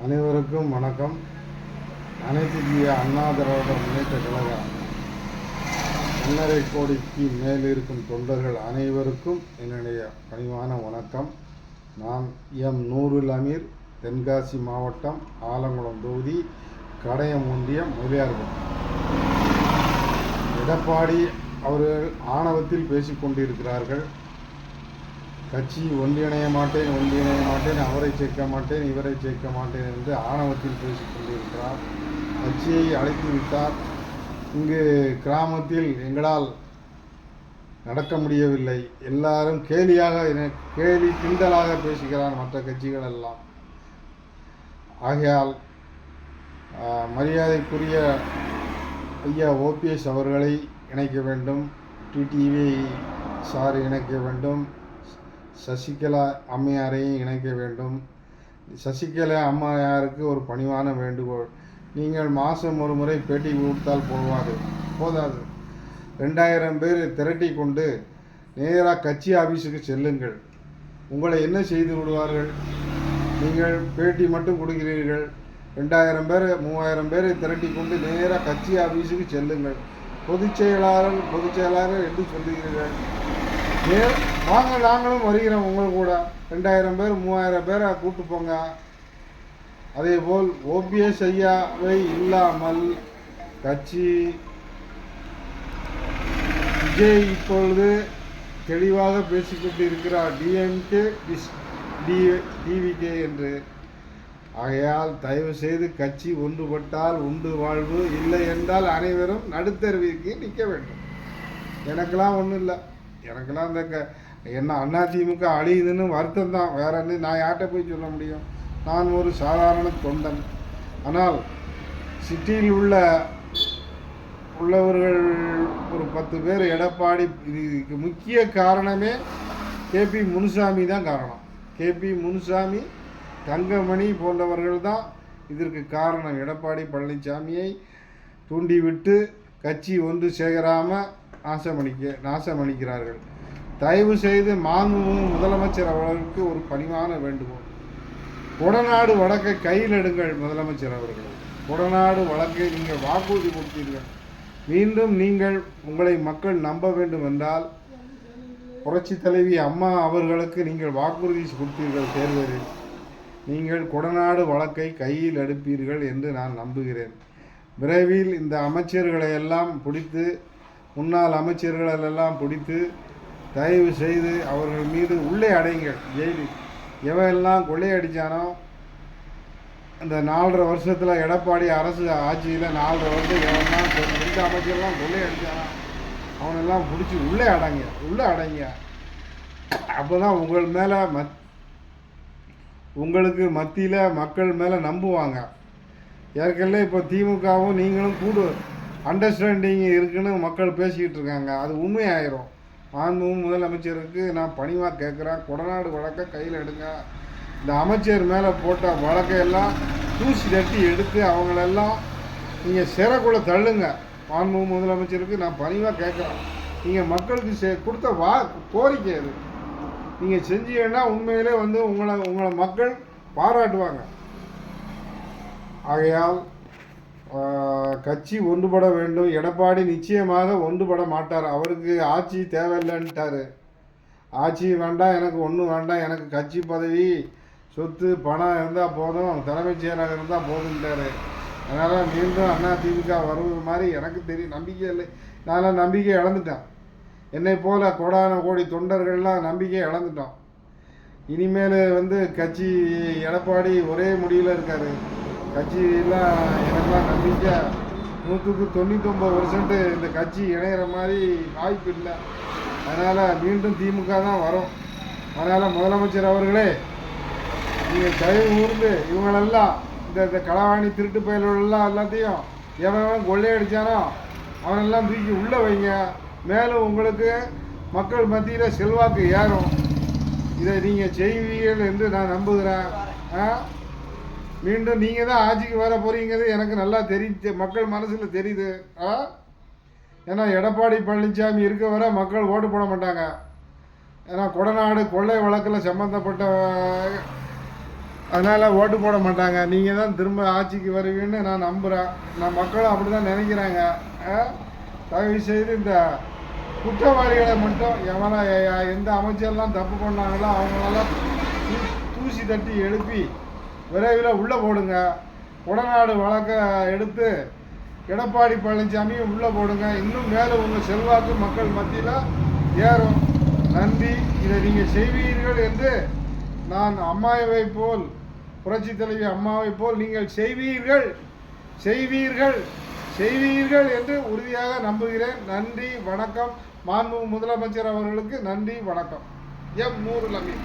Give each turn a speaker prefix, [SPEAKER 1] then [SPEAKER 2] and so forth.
[SPEAKER 1] அனைவருக்கும் வணக்கம். அனைத்து இந்திய அண்ணா திராவிட முன்னேற்ற கழக 1.5 கோடிக்கு மேல் இருக்கும் தொண்டர்கள் அனைவருக்கும் என்னுடைய பணிவான வணக்கம். நான் நூருல் அமீர், தென்காசி மாவட்டம் ஆலங்குளம் தொகுதி கடையம் ஒன்றியம் முதலியார்பட்டி. எடப்பாடி அவர்கள் ஆணவத்தில் பேசிக்கொண்டிருக்கிறார்கள். கட்சி ஒன்றிணைய மாட்டேன், அவரை சேர்க்க மாட்டேன், இவரை சேர்க்க மாட்டேன் என்று ஆணவத்தில் பேசிக்கொண்டிருக்கிறார். கட்சியை அழைத்து விட்டார். இங்கு கிராமத்தில் எங்களால் நடக்க முடியவில்லை. எல்லாரும் கேலி கிண்டலாக பேசுகிறார் மற்ற கட்சிகள் எல்லாம். ஆகையால் மரியாதைக்குரிய ஐயா OPS அவர்களை இணைக்க வேண்டும், டிடிவி சார் இணைக்க வேண்டும், சசிகலா அம்மையாரையும் இணைக்க வேண்டும். சசிகலா அம்மையாருக்கு ஒரு பணிவான வேண்டுகோள். நீங்கள் மாதம் ஒரு முறை பேட்டி கொடுத்தால் போதாது. 2000 பேர் திரட்டி கொண்டு நேராக கட்சி ஆஃபீஸுக்கு செல்லுங்கள். உங்களை என்ன செய்து விடுவார்கள்? நீங்கள் பேட்டி மட்டும் கொடுக்கிறீர்கள். 2000 பேர் 3000 பேரை திரட்டி கொண்டு நேராக கட்சி ஆஃபீஸுக்கு செல்லுங்கள். பொதுச் செயலாளர் என்று சொல்லுகிறீர்கள். வாங்க, நாங்களும் வருகிறோம் உங்கள் கூட. 2000 பேர் 3000 பேரை கூப்பிட்டு போங்க. அதேபோல் OPS ஐயாவை இல்லாமல் கட்சி விஜய் இப்பொழுது தெளிவாக பேசிக்கொண்டு இருக்கிறார், DMK DVK என்று. ஆகையால் தயவு செய்து கட்சி ஒன்றுபட்டால் உண்டு வாழ்வு, இல்லை என்றால் அனைவரும் நடுத்தருவிற்கு நிற்க வேண்டும். எனக்கெல்லாம் ஒன்றும் இல்லை. எனக்கெல்லாம் இந்த அதிமுக அழியுதுன்னு வருத்தம் தான். வேற என்ன நான் யார்கிட்ட போய் சொல்ல முடியும்? நான் ஒரு சாதாரண தொண்டன். ஆனால் சிட்டியில் உள்ளவர்கள் ஒரு 10 பேர் எடப்பாடி, இதுக்கு முக்கிய காரணமே KP முனுசாமி தான் காரணம். KP முனுசாமி, தங்கமணி போன்றவர்கள் தான் இதற்கு காரணம். எடப்பாடி பழனிசாமியை தூண்டிவிட்டு கட்சி ஒன்று சேராமல் நாசமளிக்கிறார்கள். தயவு செய்து மாண்புமிகு முதலமைச்சர் அவர்களுக்கு ஒரு பணிவான வேண்டுகோள். கொடநாடு வழக்கை கையில் எடுங்கள். முதலமைச்சர் அவர்கள், கொடநாடு வழக்கை நீங்கள் வாக்குறுதி கொடுத்தீர்கள். மீண்டும் உங்களை மக்கள் நம்ப வேண்டும் என்றால் புரட்சி தலைவி அம்மா அவர்களுக்கு நீங்கள் வாக்குறுதி கொடுத்தீர்கள். தேர்தலில் நீங்கள் கொடநாடு வழக்கை கையில் எடுப்பீர்கள் என்று நான் நம்புகிறேன். விரைவில் இந்த அமைச்சர்களை எல்லாம் பிடித்து, முன்னாள் அமைச்சர்களெல்லாம் பிடித்து தயவு செய்து அவர்கள் மீது உள்ளே அடைங்கள். ஜெயிலில் எவெல்லாம் கொள்ளையடித்தானோ, அந்த 4.5 வருஷத்தில் எடப்பாடி அரசு ஆட்சியில் 4.5 வருஷம் எவெல்லாம் 2 அமைச்சர்லாம் கொள்ளையடித்தானோ அவனெல்லாம் பிடிச்சி உள்ளே அடைங்க. அப்போ தான் உங்களுக்கு மத்தியில் மக்கள் மேலே நம்புவாங்க. ஏற்கனவே இப்போ திமுகவும் நீங்களும் அண்டர்ஸ்டாண்டிங் இருக்குன்னு மக்கள் பேசிக்கிட்டு இருக்காங்க. அது உண்மையாயிரும். மாண்புமிகு முதலமைச்சருக்கு நான் பணிவாக கேட்குறேன், கொடநாடு வழக்கை கையில் எடுங்க. இந்த அமைச்சர் மேலே போட்ட வழக்கையெல்லாம் தூசி தட்டி எடுத்து அவங்களெல்லாம் நீங்கள் சிறைக்குள்ளே தள்ளுங்க. மாண்புமிகு முதலமைச்சருக்கு நான் பணிவாக கேட்குறேன். நீங்கள் மக்களுக்கு கொடுத்த கோரிக்கை அது. நீங்கள் செஞ்சீங்கன்னா உண்மையிலே உங்களை மக்கள் பாராட்டுவாங்க. ஆகையால் கட்சி ஒன்றுபட வேண்டும். எடப்பாடி நிச்சயமாக ஒன்றுபட மாட்டார். அவருக்கு ஆட்சி தேவையில்லைன்ட்டார். ஆட்சி வேண்டாம், எனக்கு ஒன்றும் வேண்டாம், எனக்கு கட்சி பதவி, சொத்து, பணம் இருந்தால் போதும், தலைமைச் செயலாளர் இருந்தால் போதுன்ட்டார். அதனால் மீண்டும் அதிமுக வருவது மாதிரி எனக்கு தெரியும், நம்பிக்கை இல்லை. நான் நம்பிக்கை இழந்துட்டேன். என்னை போல கோடான கோடி தொண்டர்கள்லாம் நம்பிக்கை இழந்துட்டோம். இனிமேல் கட்சி எடப்பாடி ஒரே முடிவில் இருக்கார். கட்சியெல்லாம் எனக்கெல்லாம் நம்பிக்கை 99% இந்த கட்சி இணையிற மாதிரி வாய்ப்பு இல்லை. அதனால் மீண்டும் திமுக தான் வரும். அதனால் முதலமைச்சர் அவர்களே, நீங்கள் தயவு கூர்ந்து இவங்களெல்லாம் இந்த களவாணி திருட்டு பயல்களெல்லாம் எல்லாத்தையும் எவன் கொள்ளையடித்தானோ அவனெல்லாம் தூக்கி உள்ளே வைங்க. மேலும் உங்களுக்கு மக்கள் மத்தியில் செல்வாக்கு ஏறும். இதை நீங்கள் செய்வீர்கள் என்று நான் நம்புகிறேன். மீண்டும் நீங்கள் தான் ஆட்சிக்கு வர போகிறீங்கிறது எனக்கு நல்லா தெரியுது, மக்கள் மனசில் தெரியுது. ஏன்னா எடப்பாடி பழனிசாமி இருக்க வர மக்கள் ஓட்டு போட மாட்டாங்க. ஏன்னா கொடநாடு கொள்ளை வழக்கில் சம்மந்தப்பட்ட அதனால் ஓட்டு போட மாட்டாங்க. நீங்கள் தான் திரும்ப ஆட்சிக்கு வருவீங்கன்னு நான் நம்புகிறேன். மக்களும் அப்படி தான் நினைக்கிறாங்க. தயவு செய்து இந்த குற்றவாளிகளை மட்டும் எந்த அமைச்சர்லாம் தப்பு பண்ணாங்களோ அவங்களெல்லாம் தூசி தட்டி எழுப்பி விரைவில் உள்ளே போடுங்க. கொடநாடு வழக்கை எடுத்து எடப்பாடி பழனிசாமியும் உள்ளே போடுங்க. இன்னும் மேலே உங்கள் செல்வாக்கு மக்கள் மத்தியில் ஏறும். நன்றி. இதை நீங்கள் செய்வீர்கள் என்று நான் அம்மாவை போல், புரட்சி தலைவி அம்மாவை போல் நீங்கள் செய்வீர்கள் என்று உறுதியாக நம்புகிறேன். நன்றி, வணக்கம். மாண்புமிகு முதலமைச்சர் அவர்களுக்கு நன்றி, வணக்கம். எம் நூருல் அமீன்.